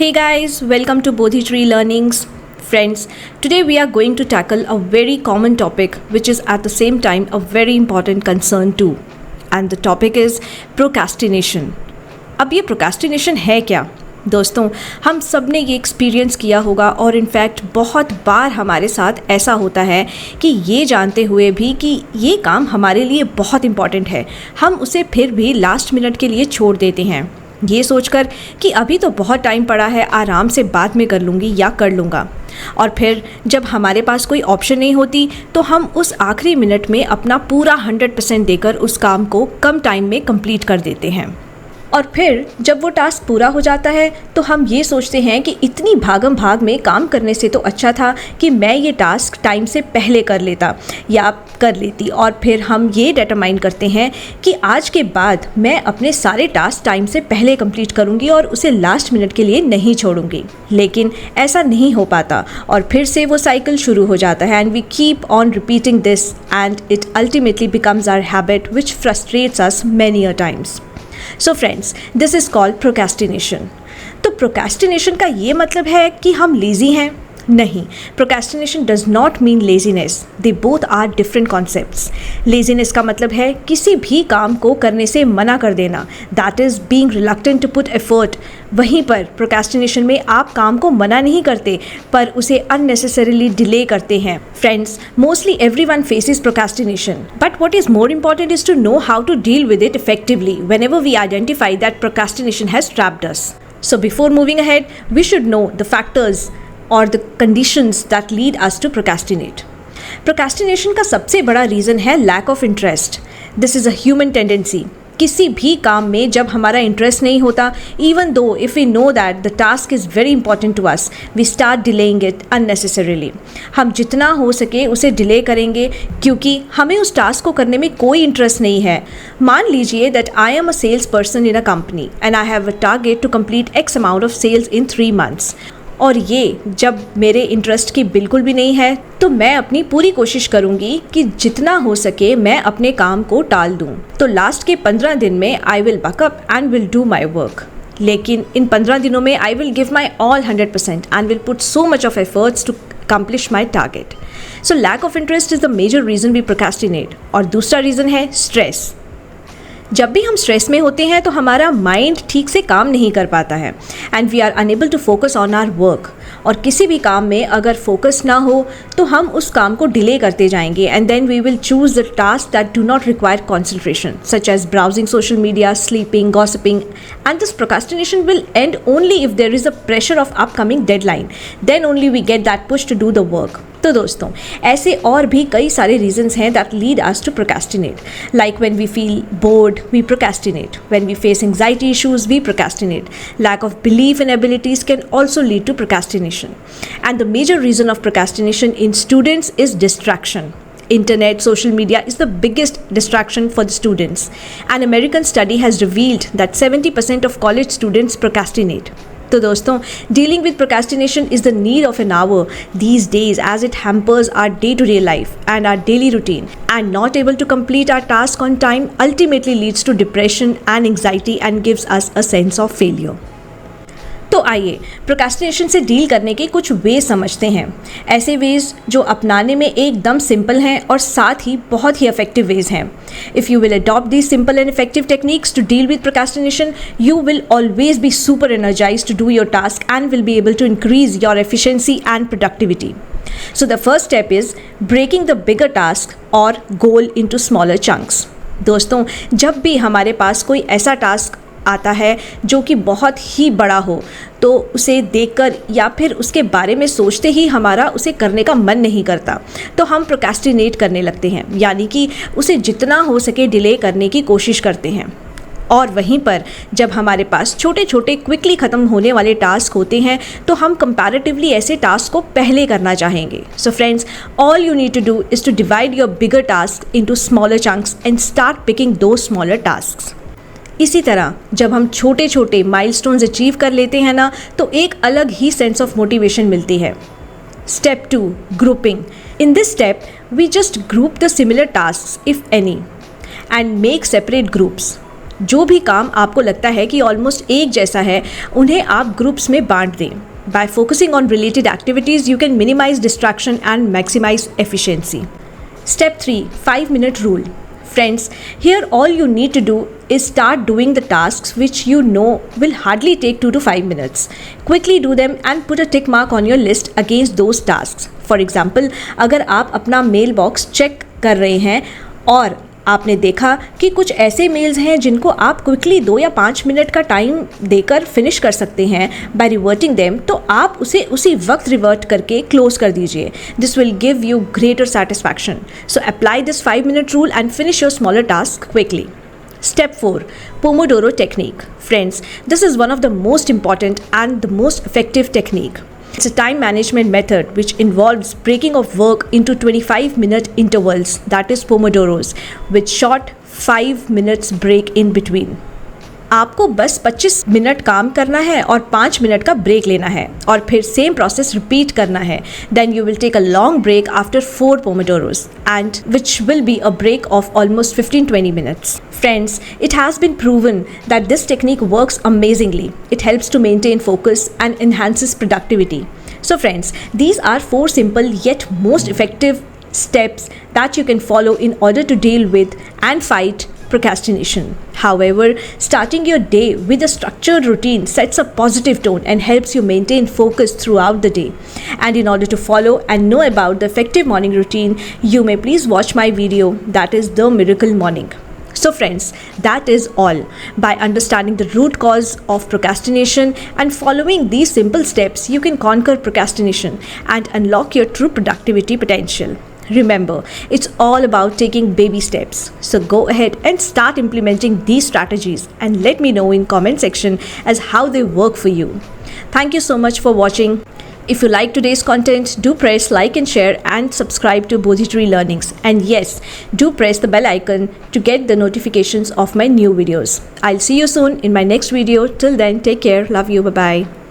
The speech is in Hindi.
Hey guys, welcome to Bodhi Tree Learnings. Friends, today we are going to tackle a very common topic which is at the same time a very important concern too. And the topic is procrastination. अब ये procrastination है क्या? दोस्तों, हम सब ने ये एक्सपीरियंस किया होगा और इनफैक्ट बहुत बार हमारे साथ ऐसा होता है कि ये जानते हुए भी कि ये काम हमारे लिए बहुत इम्पॉर्टेंट है, हम उसे फिर भी लास्ट मिनट के लिए छोड़ देते हैं, ये सोचकर कि अभी तो बहुत टाइम पड़ा है, आराम से बाद में कर लूँगी या कर लूँगा। और फिर जब हमारे पास कोई ऑप्शन नहीं होती तो हम उस आखिरी मिनट में अपना पूरा 100% देकर उस काम को कम टाइम में कंप्लीट कर देते हैं। और फिर जब वो टास्क पूरा हो जाता है तो हम ये सोचते हैं कि इतनी भागम भाग में काम करने से तो अच्छा था कि मैं ये टास्क टाइम से पहले कर लेता या कर लेती। और फिर हम ये डिटरमाइन करते हैं कि आज के बाद मैं अपने सारे टास्क टाइम से पहले कंप्लीट करूँगी और उसे लास्ट मिनट के लिए नहीं छोड़ूंगी। लेकिन ऐसा नहीं हो पाता और फिर से वो साइकिल शुरू हो जाता है and we keep on repeating this and it ultimately becomes our habit which frustrates us many a times. So friends, this is called procrastination. तो procrastination का ये मतलब है कि हम lazy हैं? नहीं, procrastination does not mean laziness. They both are different concepts. Laziness का मतलब है किसी भी काम को करने से मना कर देना. That is being reluctant to put effort. वहीं पर procrastination में आप काम को मना नहीं करते पर उसे unnecessarily delay करते हैं. Friends, mostly everyone faces procrastination. But what is more important is to know how to deal with it effectively whenever we identify that procrastination has trapped us. So before moving ahead, we should know the factors और the conditions that lead us to procrastinate. Procrastination का सबसे बड़ा रीज़न है lack of interest. This is a human tendency. किसी भी काम में जब हमारा इंटरेस्ट नहीं होता, even though if we know that the task is very important to us, we start delaying it unnecessarily. हम जितना हो सके उसे डिले करेंगे क्योंकि हमें उस टास्क को करने में कोई इंटरेस्ट नहीं है। मान लीजिए that I am a sales person in a company and I have a target to complete X amount of sales in 3 months. और ये जब मेरे इंटरेस्ट की बिल्कुल भी नहीं है तो मैं अपनी पूरी कोशिश करूँगी कि जितना हो सके मैं अपने काम को टाल दूँ। तो लास्ट के 15 दिन में I will buck up and will do my work. लेकिन इन 15 दिनों में I will give my all 100% and will put so much of efforts to accomplish my target. So lack of interest is the major reason we procrastinate. और दूसरा रीज़न है स्ट्रेस। जब भी हम स्ट्रेस में होते हैं तो हमारा माइंड ठीक से काम नहीं कर पाता है and we are unable to focus on our work. और किसी भी काम में अगर फोकस ना हो तो हम उस काम को डिले करते जाएंगे and then we will choose the task that do not require concentration such as browsing social media, sleeping, gossiping and this procrastination will end only if there is a pressure of upcoming deadline, then only we get that push to do the work. तो दोस्तों, ऐसे और भी कई सारे रीजंस हैं that lead us to procrastinate, like when we feel bored we procrastinate, when we face anxiety issues we procrastinate, lack of belief in abilities can also lead to procrastination and the major reason of procrastination in students is distraction. Internet, social media is the biggest distraction for the students. An American study has revealed that 70% of college students procrastinate. तो दोस्तों, dealing with procrastination is the need of an hour these days as it hampers our day-to-day life and our daily routine, and not able to complete our task on time ultimately leads to depression and anxiety and gives us a sense of failure. तो आइए प्रोक्रास्टिनेशन से डील करने के कुछ वे समझते हैं, ऐसे वेज जो अपनाने में एकदम सिंपल हैं और साथ ही बहुत ही इफेक्टिव वेज हैं। If you will adopt these simple and effective techniques to deal with procrastination, you will always be super energized to do your task and will be able to increase your efficiency and productivity. So the first step is breaking the bigger task or goal into smaller chunks. दोस्तों, जब भी हमारे पास कोई ऐसा टास्क आता है जो कि बहुत ही बड़ा हो तो उसे देखकर या फिर उसके बारे में सोचते ही हमारा उसे करने का मन नहीं करता, तो हम प्रोक्रास्टिनेट करने लगते हैं, यानी कि उसे जितना हो सके डिले करने की कोशिश करते हैं। और वहीं पर जब हमारे पास छोटे छोटे क्विकली ख़त्म होने वाले टास्क होते हैं तो हम कंपैरेटिवली ऐसे टास्क को पहले करना चाहेंगे. So friends, all you need to do is to divide your bigger task into smaller chunks and start picking दो स्मॉलर टास्क्स. इसी तरह जब हम छोटे छोटे माइलस्टोन्स अचीव कर लेते हैं ना, तो एक अलग ही सेंस ऑफ मोटिवेशन मिलती है. Step 2, grouping. In this step we just group the similar tasks if any and make separate groups. जो भी काम आपको लगता है कि ऑलमोस्ट एक जैसा है, उन्हें आप ग्रुप्स में बांट दें. By focusing on related activities, you can minimize distraction and maximize efficiency. Step 3, 5-minute rule. Friends, here all you need to do is start doing the tasks which you know will hardly take 2 to 5 minutes. Quickly do them and put a tick mark on your list against those tasks. For example, अगर आप अपना मेल बॉक्स चेक कर रहे हैं और आपने देखा कि कुछ ऐसे मेल्स हैं जिनको आप क्विकली 2 या 5 मिनट का टाइम देकर फिनिश कर सकते हैं बाय रिवर्टिंग देम, तो आप उसे उसी वक्त रिवर्ट करके क्लोज कर दीजिए. This will give you greater satisfaction. So apply this 5-minute rule and finish your smaller task quickly. Step 4, Pomodoro technique. Friends, this is one of the most important and the most effective technique. It's a time management method which involves breaking of work into 25-minute intervals, that is Pomodoros, with short 5 minutes break in between. आपको बस 25 मिनट काम करना है और 5 मिनट का ब्रेक लेना है और फिर सेम प्रोसेस रिपीट करना है. Then you will take a long break after 4 pomodoros and which will be a break of almost 15-20 minutes. Friends, it has been proven that this technique works amazingly. It helps to maintain focus and enhances productivity. So friends, these are 4 simple yet most effective steps that you can follow in order to deal with and fight procrastination. However, starting your day with a structured routine sets a positive tone and helps you maintain focus throughout the day. And in order to follow and know about the effective morning routine, you may please watch my video, that is the Miracle Morning. So friends, that is all. By understanding the root cause of procrastination and following these simple steps, you can conquer procrastination and unlock your true productivity potential. Remember, it's all about taking baby steps. So go ahead and start implementing these strategies and let me know in comment section as how they work for you. Thank you so much for watching. If you like today's content, do press like and share and subscribe to Bodhi Tree Learnings. And yes, do press the bell icon to get the notifications of my new videos. I'll see you soon in my next video. Till then, take care. Love you. Bye-bye.